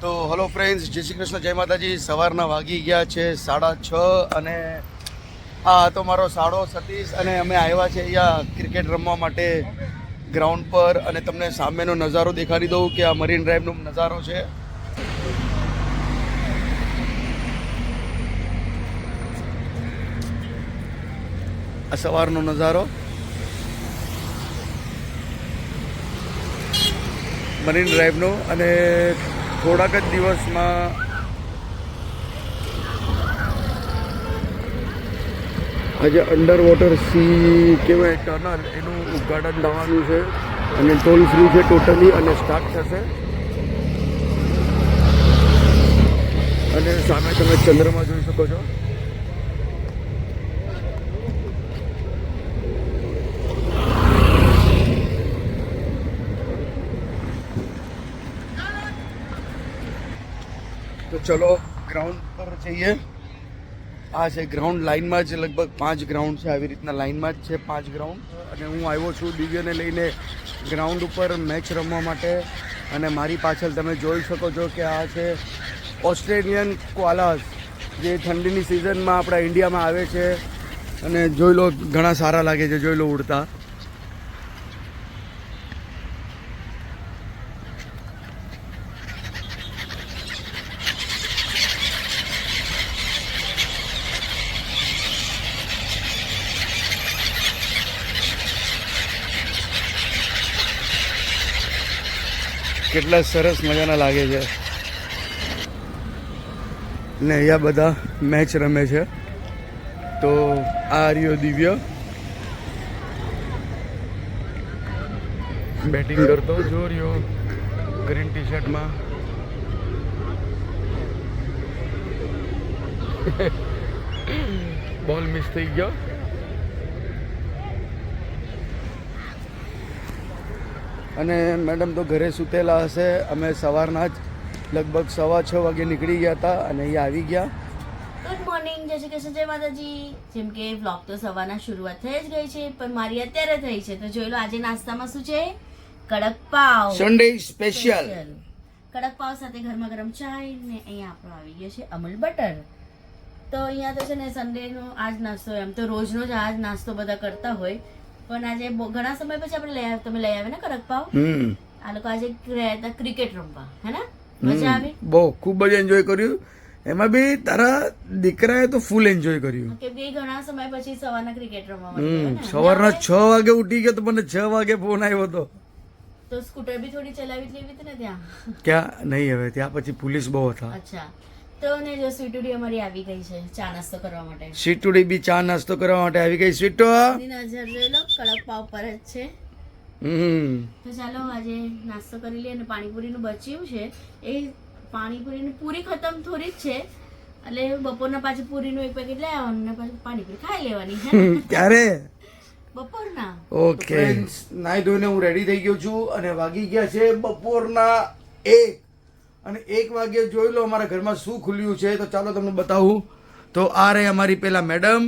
તો hello friends, જય શ્રી કૃષ્ણ, જય માતાજી. સવારના વાગી ગયા છે 6:30 અને આ હતો મારો સાડો સતીશ અને અમે આવ્યા છે અહીંયા ક્રિકેટ રમવા માટે ગ્રાઉન્ડ પર. અને તમને સામેનો નજારો દેખાડી દઉં કે આ મરીન ડ્રાઈવનો નજારો છે. આ સવારનો નજારો મરીન ડ્રાઈવનો. અને થોડાક જ દિવસમાં આજે અંડર વોટર સી કહેવાય ટનલ એનું ઉદ્ઘાટન થવાનું છે અને ટોલ ફ્રી છે ટોટલી અને સ્ટાર્ટ થશે. અને સામે તમે ચંદ્રમાં જોઈ શકો છો. તો ચલો ગ્રાઉન્ડ પર જઈએ. આ છે ગ્રાઉન્ડ, લાઇનમાં જ લગભગ 5 ગ્રાઉન્ડ છે. આવી રીતના લાઇનમાં જ છે 5 ગ્રાઉન્ડ. અને હું આવ્યો છું દિવ્યને લઈને ગ્રાઉન્ડ ઉપર મેચ રમવા માટે. અને મારી પાછળ તમે જોઈ શકો છો કે આ છે ઓસ્ટ્રેલિયન કોઆલાસ, જે ઠંડીની સિઝનમાં આપણા ઇન્ડિયામાં આવે છે. અને જોઈ લો, ઘણા સારા લાગે છે, જોઈ લો ઉડતા. કેટલા સરસ મજાના લાગે છે. ને અહીંયા બધા મેચ રમે છે. તો આ રહ્યો દિવ્ય બેટિંગ કરતો, જો રહ્યો ગ્રીન ટી શર્ટમાં. બોલ મિસ થઈ ગયો. અને મેડમ તો ઘરે સૂતેલા હશે. અમે સવારના જ લગભગ 6:15 વાગે નીકળી ગયા હતા અને અહીંયા આવી ગયા. ગુડ મોર્નિંગ, જય શ્રી કૃષ્ણ, જય માતાજી. જેમ કે વ્લોગ તો સવારના શરૂઆત થઈ જ ગઈ છે, પણ મારી અત્યારે થઈ છે. તો જોઈ લો આજે નાસ્તામાં શું છે, કડક પાવ, સન્ડે સ્પેશિયલ. કડક પાવ સાથે ગરમા ગરમ ચાય. ને અહીંયા આપણો આવી ગયો છે અમૂલ બટર. તો અહીંયા તો છે ને સન્ડેનો આજ નાસ્તો, એમ તો રોજનો જ આજ નાસ્તો બધા કરતા હોય, પણ આજે ઘણા સમય પછી આપણે તમે લઈ આવે ને કડક પાવ. આ લોકો આજે ગયા હતા ક્રિકેટ રમવા, હે ને? મજા આવી, બહુ ખૂબ જ એન્જોય કર્યું. એમાં બી તારા દીકરાએ તો ફૂલ એન્જોય કર્યું. કેમ કે ઘણા સમય પછી સવારના ક્રિકેટ રમવા માટે સવારના 6 વાગે ઉઠી ગયો તો મને 6 વાગે ફોન આવ્યો હતો. તો સ્કૂટર બી થોડી ચલાવી લેવી હતી ને ત્યાં. ક્યાં નહીં, હવે ત્યાં પછી પોલીસ બહુ હતા. અચ્છા. તો ને જો સ્વીટુડી અમારી આવી ગઈ છે ચા નાસ્તો કરવા માટે. સ્વીટુડી બી ચા નાસ્તો કરવા માટે આવી ગઈ. સ્વીટો નજર જોઈ લો, કડક પાવ પર જ છે. તો ચાલો આજે નાસ્તો કરી લઈએ. અને પાણીપુરીનું બચ્યું છે, એ પાણીપુરીની પૂરી ખતમ થોડી જ છે, એટલે બપોરના પાછી પૂરીનું એક પેકેટ લઈ આવવાનું ને પાછી પાણીપુરી ખાઈ લેવાની. ક્યારે? બપોરના. ઓકે ફ્રેન્ડ્સ, નાઈ ધોઈને હું રેડી થઈ ગયો છું અને વાગી ગયા છે બપોરના 1. અને 1 વાગે જોઈ લો અમારા ઘરમાં શું ખુલ્યું છે. તો ચાલો તમને બતાવું. તો આ રહી અમારી પેલા મેડમ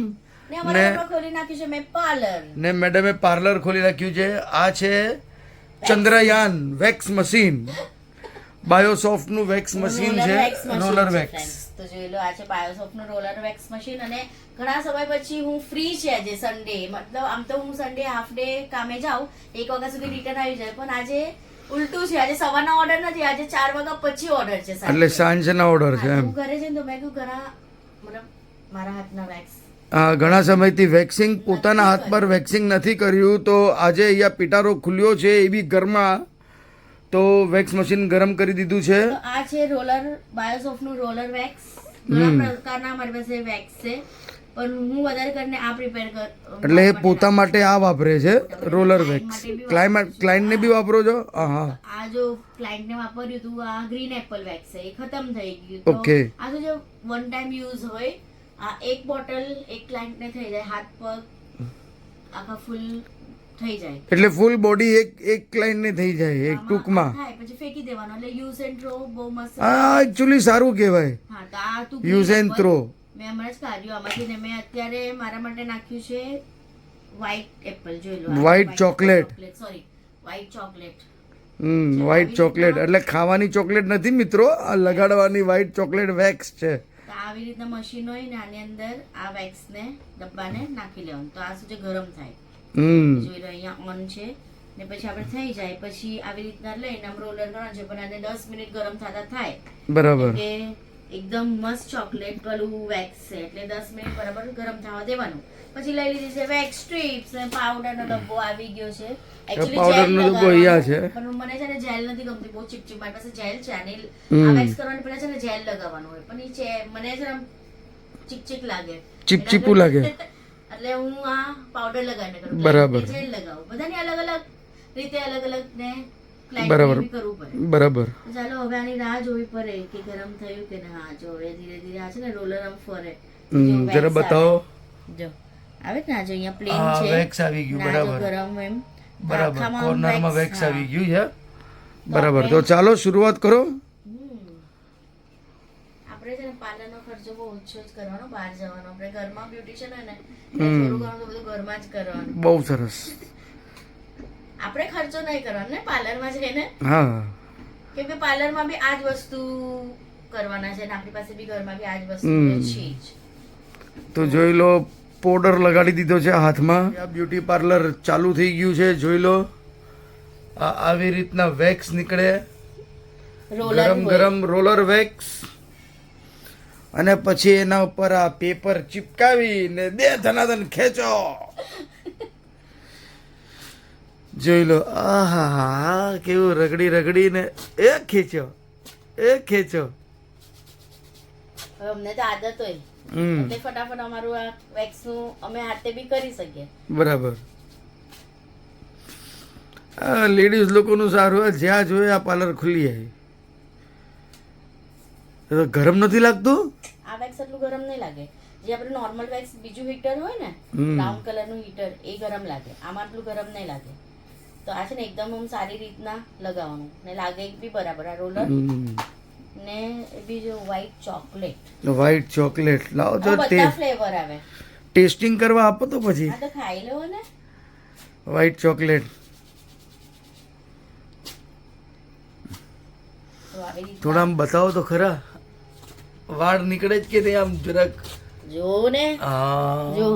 ને ખોલી નાખ્યું છે મેં પાર્લર. ને મેડમે પાર્લર ખોલી નાખ્યું છે. આ છે ચંદ્રયાન વેક્સ મશીન, બાયોસોફ્ટ નું વેક્સ મશીન છે, રોલર વેક્સ. તો જોઈ લો, આ છે બાયોસોફ્ટ નું રોલર વેક્સ મશીન. અને ઘણા સમય પછી હું ફ્રી છે આજે સન્ડે. મતલબ આમ તો હું સન્ડે હાફ ડે કામે જાઉં, 1 વાગ્યા સુધી રિટર્ન આવી જાય, પણ આજે ઉલટું છે. આજે સવારના ઓર્ડર નથી, આજે 4 વાગ્યા પછી ઓર્ડર છે. એટલે સાંજના ઓર્ડર છે એમ. હું ઘરે જઈને તો મેં કહ્યું ઘણા મતલબ મારા હાથના વેક્સ, ઘણા સમયથી વેક્સિંગ પોતાના હાથ પર વેક્સિંગ નથી કર્યું. તો આજે અહીંયા પિટારો ખુલ્યો છે એ બી ઘરમાં, તો વેક્સ મશીન ગરમ કરી દીધું છે. તો આ છે રોલર, બાયોસોફ્ટ નું રોલર વેક્સ. ઘણા પ્રકારના અમારી પાસે વેક્સ છે, પણ હું વધારે કરીને આ પ્રિપેર કર, એટલે એ પોતા માટે આ વાપરે છે રોલર વેક્સ. ક્લાયન્ટને બી વાપરો છો? હા. આ જો ક્લાયન્ટને વાપર્યું હતું, આ ગ્રીન એપલ વેક્સ છે, એ ખતમ થઈ ગયું. ઓકે. આ તો જો વન ટાઈમ યુઝ હોય, આ એક બોટલ એક ક્લાયન્ટને થઈ જાય, હાથ પગ આખા ફૂલ થઈ જાય. એટલે ફૂલ બોડી એક ક્લાયન્ટ ને થઈ જાય એક ટૂંકમાં. થાય પછી ફેંકી દેવાનો, એટલે યુઝ એન્ડ થ્રો બહુ મસ્ત. હા, એકચ્યુઅલી સારું કહેવાય. હા, તો આ તું યુઝ એન્ડ થ્રો મેં હમણાં જ કાઢ્યું આમાંથી ને મેં અત્યારે મારા માટે નાખ્યું છે વ્હાઈટ એપલ. જોઈ લો, white chocolate, sorry white chocolate. White chocolate એટલે ખાવાની ચોકલેટ નથી મિત્રો, આ લગાડવાની વ્હાઈટ ચોકલેટ વેક્સ છે. તો આવી રીતના મશીન હોય ને આની અંદર આ વેક્સ ને ડબ્બાને નાખી લેવાનું. તો આ શું છે, ગરમ થાય. જોઈ લો અહીંયા ઓન છે ને પછી આપણે થઈ જાય પછી આવી રીતના લઈને આમ રોલર કરવાનું છે, પણ આને 10 મિનિટ ગરમ થતા થાય. બરાબર. કે એકદમ મસ્ત ચોકલેટ વાળું વેક્સ છે એટલે 10 મિનિટ બરાબર ગરમ થવા દેવાનું. પછી લઈ લીધી છે વેક્સ સ્ટ્રીપ્સ અને પાવડર નો ડબ્બો આવી ગયો છે. Actually પાવડર નો ડબ્બો અહીંયા છે, પણ મને છે ને જેલ નથી ગમતી, બહુ ચીપચીપ. મારી પાસે જેલ છે અને આ વેક્સ કરવાની પહેલા છે ને જેલ લગાવવાનું હોય, પણ ઈ છે મને છે ને ચીપચીપ લાગે, ચીપચીપું લાગે એટલે હું આ પાવડર લગાવીને કરું. બરાબર. જેલ લગાવું. બધાની અલગ અલગ રીતે અલગ અલગ ને બરાબર. ક્લાયન્ટ કરવું પડે. બરાબર. ચાલો હવે આની રાહ જોવી પડે કે ગરમ થયું કે ના. જો હવે ધીરે ધીરે આ છે ને રોલર આમ ફરે. જરા બતાવો. જો આવે ને આ જો અહીંયા પ્લેન આ છે, વેક્સ આવી ગયું. ના જો બરાબર ગરમ એમ બરાબર. આખામાં કોર્નરમાં વેક્સ હા. આવી ગયું છે. બરાબર. તો ચાલો શરૂઆત કરો. આપણે છે ને પાર્લરનો ખર્ચો બહુ ઓછો જ કરવાનો, બહાર જવાનો. આપણે ઘરમાં બ્યુટિશિયન હોય ને એટલે થોડું ઘણું તો બધું ઘરમાં જ કરવાનું. બહુ સરસ. આપણે ખર્ચો નહીં કરવાનો ને પાર્લરમાં જઈને, હા, કેમ કે પાર્લરમાં બી આ જ વસ્તુ કરવાના છે ને આપણી પાસે બી ઘરમાં બી આ જ વસ્તુ છે જ. તો જોઈ લો પાવડર લગાડી દીધો છે હાથમાં. આ બ્યુટી પાર્લર ચાલુ થઈ ગયું છે. જોઈ લો આ આવી રીતના વેક્સ નીકળે, ગરમ ગરમ રોલર વેક્સ, અને પછી એના ઉપર આ પેપર ચિપકાવીને દે ધનાધન ખેંચો. જોઈ લો આહા કેવું રગડી રગડીને એ ખેંચ્યો એ ખેંચ્યો. હવે અમને તો આદત હોય એટલે ફટાફટ અમારું આ વેક્સ નું અમે હાથે બી કરી શકીએ. બરાબર. આ લેડીઝ લોકોનું સારું હોય, જ્યાં જોઈએ આ પાર્લર ખુલી જાય. તો ગરમ નથી લાગતું? આ વેક્સ એટલું ગરમ નહીં લાગે. જે આપણે નોર્મલ વેક્સ બીજું હીટર હોય ને બ્રાઉન કલર નું હીટર, એ ગરમ લાગે. આમાં આટલું ગરમ નહીં લાગે. તો આ છે ને એકદમ આમ સારી રીતના લગાવવાનું ને લાગે બી બરાબર. આ રોલર ને બીજું વ્હાઈટ ચોકલેટ. વ્હાઈટ ચોકલેટ લાવો તો બધા ફ્લેવર આવે. ટેસ્ટિંગ કરવા આપો તો પછી. આ તો ખાઈ લેવો ને. વ્હાઈટ ચોકલેટ તો આવી રીતના થોડા આમ બતાવો તો ખરા. વાળ નીકળે જ કે તે આમ જરાક. જો ને, હા જો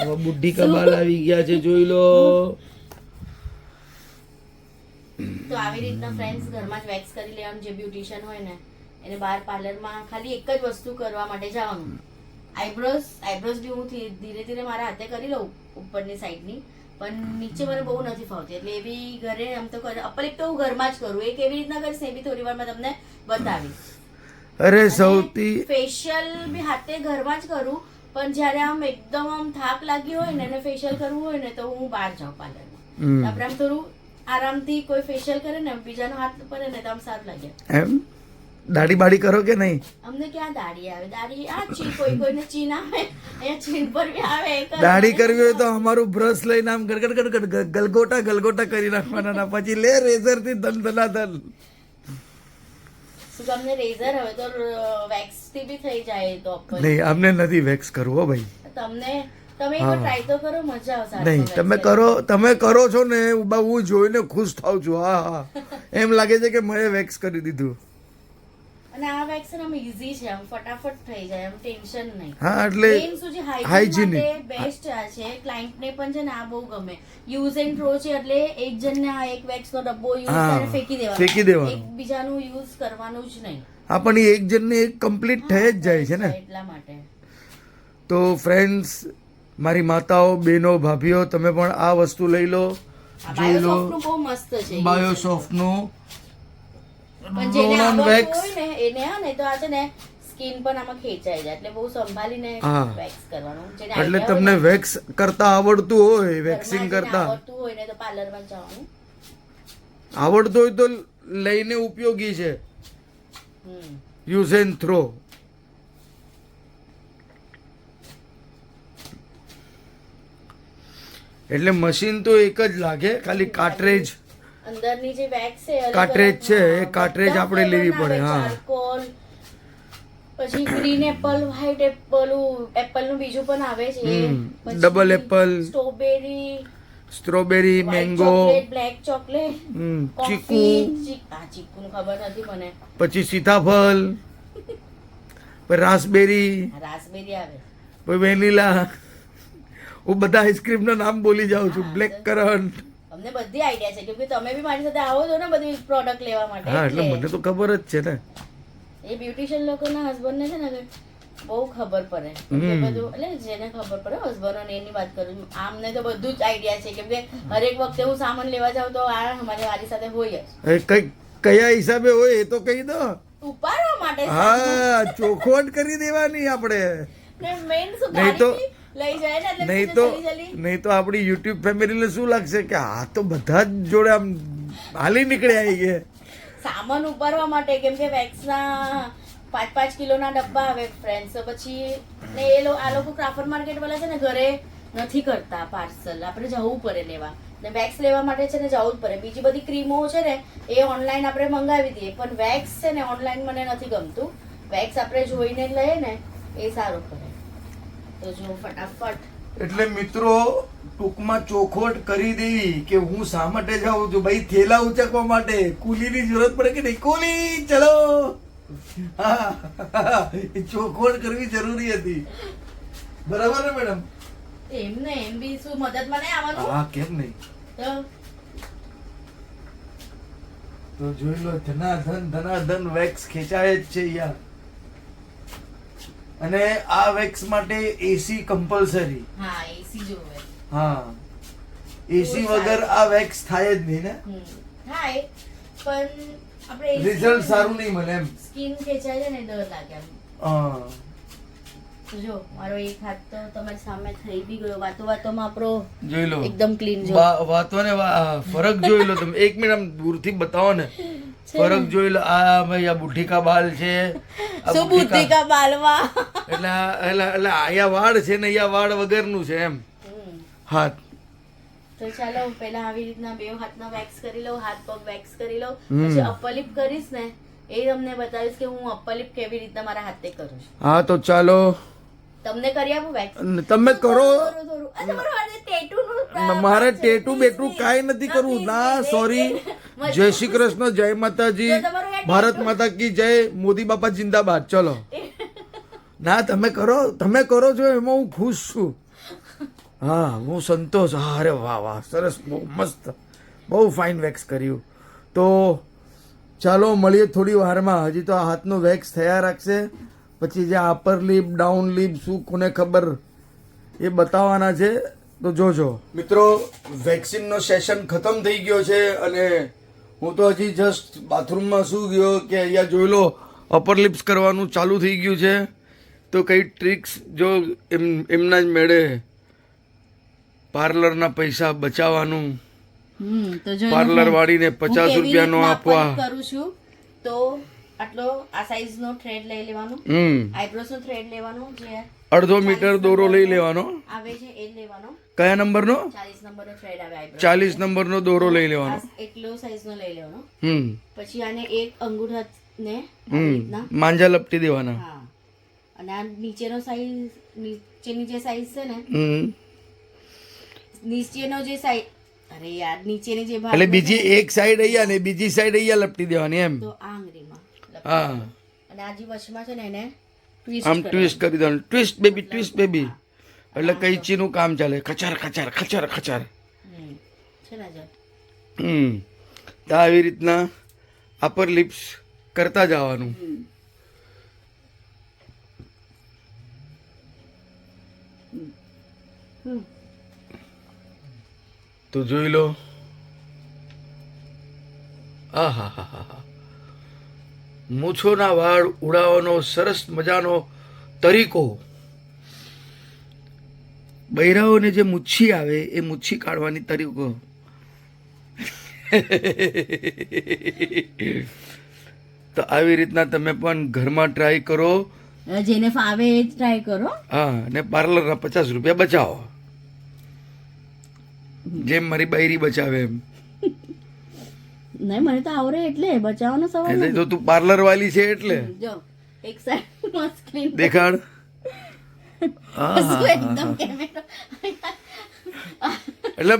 હવે બુઢી કબાલ આવી ગયા છે. જોઈ લો. તો આવી રીતના ફ્રેન્ડ્સ ઘરમાં જ વેક્સ કરી લેવાનું. જે બ્યુટિશિયન હોય ને એને બહાર પાર્લરમાં ખાલી એક જ વસ્તુ કરવા માટે જવાનું. આઈબ્રોઝ બી હું ધીરે ધીરે મારા હાથે કરી લઉં ઉપરની સાઈડની, પણ નીચે મને બહુ નથી ફાવતી એટલે એ બી ઘરે આમ તો અપર એક તો હું ઘરમાં જ કરું. એ કેવી રીતના કરીશ એ બી થોડી વારમાં તમને બતાવીશ. અરે સૌથી ફેશિયલ બી હાથે ઘરમાં જ કરું, પણ જ્યારે આમ એકદમ આમ થાક લાગી હોય ને અને ફેશિયલ કરવું હોય ને તો હું બહાર જાઉં પાર્લરમાં. આપણે આમ થોડું આરામથી કોઈ ફેશિયલ કરે ને બીજાનો હાથ પડે ને તો આમ સારું લાગે. એમ દાઢી બાડી કરો કે નહીં? અમને ક્યાં દાઢી આવે? દાઢી આ ચી કોઈને ચીન આવે, અહીંયા ચીન પર બી આવે. દાઢી કરવી હોય તો અમારું બ્રશ લઈને આમ ગડગડ ગડગડ ગલગોટા કરી નાખવાના, પછી લે રેઝર થી ધન. શું તમને રેઝર હવે તો વેક્સ થી બી થઈ જાય તો નહીં, અમને નથી વેક્સ કરવો ભાઈ. તમે એકવાર ટ્રાય તો કરો, મજા આવશે. નહીં, તમે કરો છો ને હું જોઈને ખુશ થાઉં છું. હા હા, એમ લાગે છે કે મેં વેક્સ કરી દીધું. અને આ વેક્સ આમ ઈઝી છે, આમ ફટાફટ થઈ જાય, આમ ટેન્શન નહીં. હા, એટલે મેઈન શું છે, હાઇજીન માટે બેસ્ટ આ છે. ક્લાયન્ટ ને પણ છે ને આ બહુ ગમે. યુઝ એન્ડ થ્રો છે એટલે એક જણને આ એક વેક્સ નો ડબ્બો યુઝ કરીને ફેંકી દેવાનો. એક બીજાનું યુઝ કરવાનું જ નહીં. હા, પણ એક જણને એક કમ્પ્લીટ થઈ જ જાય છે ને એટલા માટે. તો ફ્રેન્ડ્સ, મારી માતાઓ, બહેનો, ભાભીઓ, તમે પણ આ વસ્તુ લઈ લો. જોઈ લો, બહુ મસ્ત છે બાયોસોફ્ટ નું પણ જેને આવડતું હોય ને એને હા ને તો આ છે ને સ્કિન પણ આમાં ખેંચાઈ જાય એટલે બહુ સંભાળીને વેક્સ કરવાનું. એટલે તમને વેક્સ કરતા આવડતું હોય, વેક્સિંગ કરતા આવડતું હોય ને તો પાર્લરમાં જવાનું. આવડતું હોય તો લઈને ઉપયોગી છે. Use and throw. એટલે મશીન તો એક જ લાગે, ખાલી કાર્ટ્રેજ અંદરની જે વેક્સ છે કાર્ટ્રેજ છે એ કાર્ટ્રેજ આપણે લેવી પડે. હા, ચારકોલ, પછી green Apple, white Apple, Apple નું બીજું પણ આવે છે, double Apple, strawberry, mango, black chocolate, ચીકુ, ચીકુ ખબર નથી મને, પછી સીતાફળ, પછી રાસબેરી, રાસબેરી આવે, પછી વેનીલા. હું બધા આઈસ્ક્રીમ નું નામ બોલી જાઉં છું. Black current. અમને બધી આઈડિયા છે કેમ કે તમે બી મારી સાથે આવો છો ને બધી પ્રોડક્ટ લેવા માટે. હા, એટલે મને તો ખબર જ છે ને. એ બ્યુટિશિયન લોકોના હસબન્ડ ને છે ને બહુ ખબર પડે કે બધું, એટલે જેને ખબર પડે હસબન્ડો ને એની વાત કરું છું. આમને તો બધું જ આઈડિયા છે કેમ કે હરેક વખતે હું સામાન લેવા જાઉં તો આ મારી સાથે હોય જ. કયા હિસાબે હોય એ તો કહી દો. ઉપાડવા માટે. હા, ચોખવટ કરી દેવાની આપણે. મેઇન શું નહીં તો લઈ જાય ને એટલે નહીં તો આપણી યુટ્યુબ ફેમિલીને શું લાગશે કે આ તો બધા જ જોડે આમ હાલી નીકળ્યા છે. સામાન ઉપાડવા માટે કેમ કે વેક્સના 5-5 કિલોના ડબ્બા આવે ફ્રેન્ડ્સ. તો પછી ને આ લોકો ક્રાફટ માર્કેટ વાળા છે ને ઘરે નથી કરતા પાર્સલ, આપણે જવું પડે લેવા. ને વેક્સ લેવા માટે છે ને જવું જ પડે. બીજી બધી ક્રીમો છે ને એ ઓનલાઈન આપણે મંગાવી દઈએ, પણ વેક્સ છે ને ઓનલાઈન મને નથી ગમતું. વેક્સ આપણે જોઈને લઈએ ને એ સારું પડે. તો જો ફટાફટ. એટલે મિત્રો ટૂંકમાં ચોખવટ કરી દેવી કે હું શા માટે જાઉં છું ભાઈ, થેલા ઉચકવા માટે. કુલીની જરૂરત પડે કે નહીં? કુલી ચલો. હા, એ ચોખવટ કરવી જરૂરી હતી. બરાબર ને મેડમ? એમ ને એમ બી શું મદદમાં નહીં આવવાનું? હા, કેમ નહીં. તો જોઈ લો, ધનાધન વેક્સ ખેંચાય જ છે યાર. અને આ વેક્સ માટે એસી કમ્પલસરી. હા, એસી જોવે. હા, એસી વગર આ વેક્સ થાય જ નહીં ને. થાય પણ આપણે રિઝલ્ટ સારું નહીં મળે એમ. સ્કિન ખેંચાય છે ને ડર લાગે એમ. હા, તો જો મારો એક હાથ તો તમારી સામે થઈ બી ગયો. વાતોમાં આપણો જોઈ લો એકદમ ક્લીન જો. વાતોને ફરક જોઈ લો તમે. એક મિનિટ આમ દૂરથી બતાવો ને, ફરક જોઈ લો. આ ભાઈ આ બુઢી કા બાલ છે. શું બુદ્ધિ કા બાલમાં? એટલે અહીંયા વાળ છે ને અહીંયા વાળ વગરનું છે એમ હાથ. તો ચાલો પહેલા આવી રીતના બે હાથના વેક્સ કરી લઉં, હાથ પગ વેક્સ કરી લઉં, પછી અપર લિપ કરીશ ને એ તમને બતાવીશ કે હું અપર લિપ કેવી રીતના મારા હાથે કરું છું. હા, તો ચાલો તમને કરી આપું વેક્સ? તમે કરો. ટેટુ મારે ટેટુ બેટુ કાંઈ નથી કરવું. ના, સોરી. જય શ્રી કૃષ્ણ, જય માતાજી, ભારત માતા કી જય, મોદી બાપા જિંદાબાદ. ચલો. ના, તમે કરો છો એમાં હું ખુશ છું. હા, હું સંતોષ. હા, અરે વાહ વાહ, સરસ, બહુ મસ્ત, બહુ ફાઇન વેક્સ કર્યું. તો ચાલો મળીએ થોડી વારમાં. હજી તો આ હાથનો વેક્સ થયા રાખશે, પછી જે અપર લિપ ડાઉન લિપ શું કોને ખબર એ બતાવવાના છે. તો જોજો મિત્રો, વેક્સિનનો સેશન ખતમ થઈ ગયો છે અને હું તો હજી જસ્ટ બાથરૂમમાં શું ગયો કે અહીંયા જોઈ લો અપર લિપ્સ કરવાનું ચાલુ થઈ ગયું છે. તો કઈ ટ્રિક્સ જો એમના જ મેળે પાર્લરના પૈસા બચાવવાનું, પાર્લર વાળીને 50 રૂપિયાનો આપવા કરું છું. તો આટલો આ સાઈઝ નો થ્રેડ લઈ લેવાનો, આઈબ્રોઝ નો થ્રેડ લેવાનો, જે 1/2 મીટર દોરો લઈ લેવાનો આવે છે એ લેવાનો. કયા નંબરનો? 40 નંબરનો થ્રેડ આવે આઈબ્રોઝ. 40 નંબરનો દોરો લઈ લેવાનો. એટલો સાઈઝ નો લઈ લેવાનો. પછી આને એક અંગૂઠાને માંજા લપટી દેવાના. હા, અને આ નીચેનો સાઈઝ, નીચેની જે સાઈઝ છે ને, નીચેનો જે સાઈડ, અરે યાર નીચેની જે ભાગ, એટલે બીજી એક સાઈડ અહીંયા ને બીજી સાઈડ અહીંયા લપટી દેવાની એમ. તો આ આંગળીમાં. હા, અને આ જે વચમાં છે ને એને આમ ટ્વિસ્ટ કરી દેવાનું. Twist baby, twist baby. એટલે કઈચીનું કામ ચાલે. ખચાર ખચાર ખચાર ખચાર. છે ને જો. તો આવી રીતના અપર લિપ્સ કરતા જવાનું. તો જોઈ લો. આહાહાહા, મૂછોના વાળ ઉડાવવાનો સરસ મજાનો તરીકો. બૈરાઓને જે મૂછી આવે એ મૂછી કાઢવાની તરીકો. તો આવી રીતના તમે પણ ઘરમાં ટ્રાય કરો. જેને ફાવે એ જ ટ્રાય કરો. હા, અને પાર્લરના 50 રૂપિયા બચાવો, જેમ મારી બૈરી બચાવે એમ. નહીં, મને તો આવડે એટલે બચાવવાનો સવાલ એટલે તો તું પાર્લર વાળી છે એટલે. જો એક સાઈડ સ્ક્રીન દેખાડ. એકદમ કેમેરા એટલે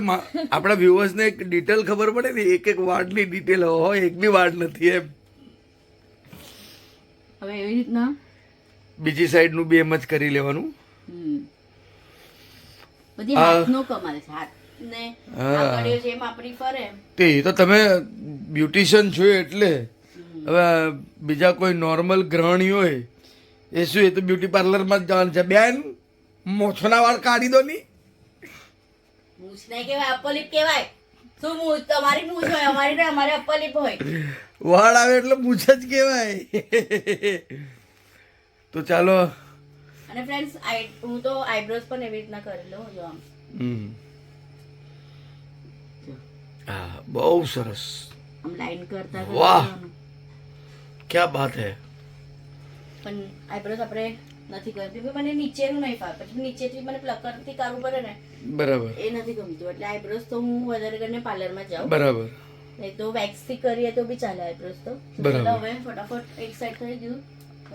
આપણા વ્યુઅર્સને એક ડિટેલ ખબર પડે ને, એક વાળની ડિટેલ હોય, એક બી વાળ નથી એમ. હવે એવી રીતના બીજી સાઈડ નું બી એમ જ કરી લેવાનું. બધી હાથનો કમાલ છે, હાથ ને આ કડીઓ જેમ આપણી ફરે. તે તો તમે બ્યુટિશિયન છો એટલે. હવે બીજા કોઈ નોર્મલ ગ્રહણી હોય એ શું, એ તો બ્યુટી પાર્લરમાં જ જવાનું છે. બેન મોછના વાળ કાઢી દો ની. મૂછ નહીં કહેવાય, અપર લિપ કહેવાય. શું મૂછ? તમારી મૂછ હોય, અમારી ને અમારે અપર લિપ હોય. વાળ આવે એટલે મૂછ જ કહેવાય. તો ચાલો. અને ફ્રેન્ડ્સ હું તો આઈબ્રોઝ પણ એવી રીતના કરી લઉં જો આમ. હા, બહુ સરસ. આમ લાઈન કરતા વાહ, ક્યા બાત હે. પણ આઈબ્રોઝ આપણે નથી કરતી, મને નીચેનું નહીં ફાવે. પછી નીચેથી મને પ્લકરથી કરવું પડે ને, બરાબર, એ નથી ગમતું. એટલે આઈબ્રોઝ તો હું વધારે કરીને પાર્લરમાં જાઉં. બરાબર. નહીં તો વેક્સ થી કરીએ તો બી ચાલે આઈબ્રોઝ તો. બરાબર. હવે ફટાફટ એક સાઈડ થઈ ગયું.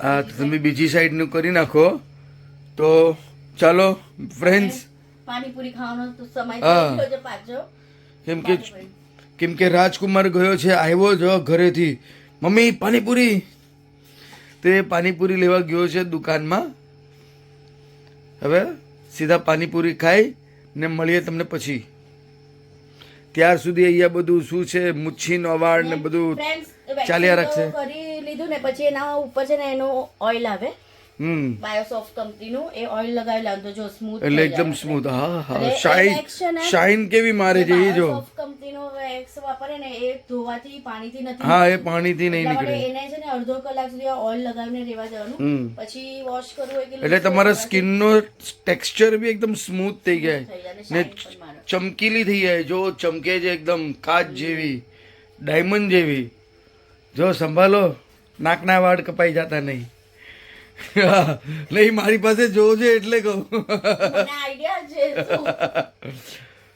હા, તમે બીજી સાઈડ નું કરી નાખો. તો ચાલો ફ્રેન્ડ્સ, પાણીપુરી ખાવાનો તો સમય થઈ ગયો છે પાછો. કેમ કે રાજકુમાર ગયો છે, આવ્યો જો ઘરેથી, મમ્મી પાણીપુરી. તો એ પાણીપુરી લેવા ગયો છે દુકાનમાં. હવે સીધા પાણીપુરી ખાઈ ને મળીએ તમને પછી. ત્યાર સુધી અહીંયા બધું શું છે, મુચ્છીનો વાળ ને બધું ચાલ્યા રાખશે. કરી લીધું ને પછી એના ઉપર છે ને એનું ઓઇલ આવે, બાયોસોફ્ટ કંપનીનું, એ ઓઇલ લગાવી લાવ તો જો સ્મૂથ એટલે એકદમ સ્મૂથ. હા હા, શાઇન કેવી મારે છે એ જો. બાયોસોફ્ટ કંપનીનો વેક્સ વાપરે ને એ ધોવાથી પાણીથી નથી. હા, એ પાણીથી નહીં એટલા માટે નીકળે. એને છે ને અડધો કલાક સુધી ઓઇલ લગાવીને રહેવા દેવાનું. પછી વોશ કરવું હોય કે એટલે તમારા સ્કિનનો ટેક્સચર બી એકદમ સ્મૂથ થઈ જાય ને ચમકીલી થઈ જાય. જો ચમકે છે એકદમ કાચ જેવી, ડાયમંડ જેવી. જો સંભાળો, નાકના વાળ કપાઈ જતા નહીં. નહીં, મારી પાસે જોવું છે એટલે કહું. આઈડિયા છે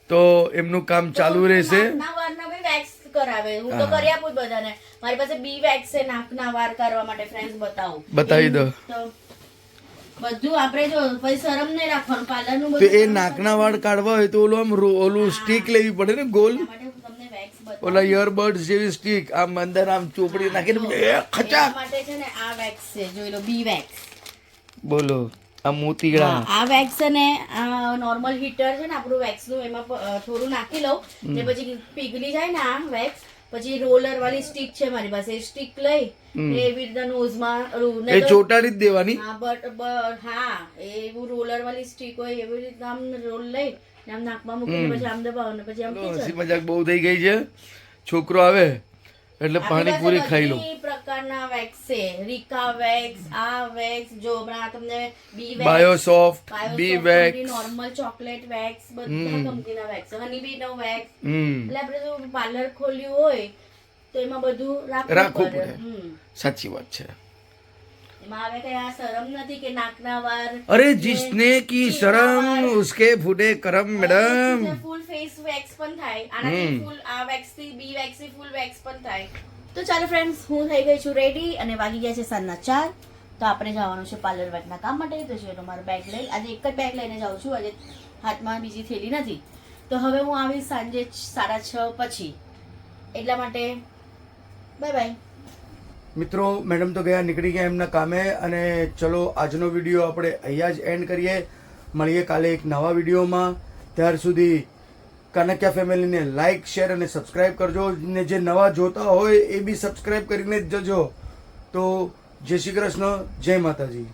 તો એમનું કામ ચાલુ રહેશે. નાકના વારના બી વેક્સ કરાવે. હું તો કરી આપું બધાને. મારી પાસે બી વેક્સ છે નાકના વાળ કરવા માટે. ફ્રેન્ડ્સ બતાવું, બતાવી દો. બધું આપણે જો પછી શરમ નહીં રાખવાનું. પાર્લરનું તો એ નાકના વાળ કાઢવા હોય તો ઓલું સ્ટીક લેવી પડે ને, ગોલ. ઓલા ઇયરબડ્સ જેવી સ્ટીક, આમ અંદર આમ ચોપડી નાખીને ખચાક માટે છે ને આ વેક્સ છે, જોઈ લો, બી વેક્સ. બોલો, આ મોતીગડા. આ વેક્સ છે ને આ નોર્મલ હીટર છે ને આપણું વેક્સ નું, એમાં થોડું નાખી લઉં ને પછી પીગળી જાય ને આ વેક્સ, પછી રોલર વાળી સ્ટીક છે મારી પાસે, એ સ્ટીક લઈ એવી રીતના નોઝમાં એ ચોટાડી જ દેવાની. હા, એવું રોલર વાળી સ્ટીક હોય એવી રીતના આમ રોલ લઈ આમ નાકમાં મૂકીને પછી આમ દબાવો પછી આમ હસી મજાક બહુ થઈ ગઈ છે. છોકરો આવે એટલે પાણીપુરી ખાઈ લો. પ્રકારના વેક્સ છે, રીકા વેક્સ, આ વેક્સ, જો હમણાં તમને બી વેક્સ, બાયોસોફ્ટ, બી વેક્સ, નોર્મલ ચોકલેટ વેક્સ, બધા કંપનીના વેક્સ, હનીબી નો વેક્સ. એટલે આપણે જો પાર્લર ખોલ્યું હોય તો એમાં બધું રાખવું પડે. સાચી વાત છે. એમાં આવે કે આ શરમ નથી કે નાકના વાળ. અરે जिसने की शर्म उसके फूटे करम मैडम. ફૂલ ફેસ વેક્સ પણ થાય આનાથી, ફૂલ આ વેક્સ થી, બી વેક્સ થી ફૂલ વેક્સ પણ થાય. તો ચાલો ફ્રેન્ડ્સ, હું થઈ ગઈ છું રેડી અને વાગી ગયા છે સાંજના 4. તો આપણે જવાનું છે પાર્લર વેકના કામ માટે. તો ચલો મારો બેગ લઈ, આજે એક જ બેગ લઈને જાઉં છું, આજે હાથમાં બીજી થેલી નથી. તો હવે હું આવીશ સાંજે 6:30 પછી, એટલા માટે બાય બાય. મિત્રો, મેડમ તો ગયા, નીકળી ગયા એમના કામે. અને ચલો આજનો વિડીયો આપણે અહીંયા જ એન્ડ કરીએ. મળીએ કાલે એક નવા વિડીયોમાં. ત્યાર સુધી કાનક્યા ફેમિલીને લાઇક, શેર અને સબસ્ક્રાઇબ કરજો. ને જે નવા જોતા હોય એ બી સબસ્ક્રાઇબ કરીને જ જજો. તો જય શ્રી કૃષ્ણ, જય માતાજી.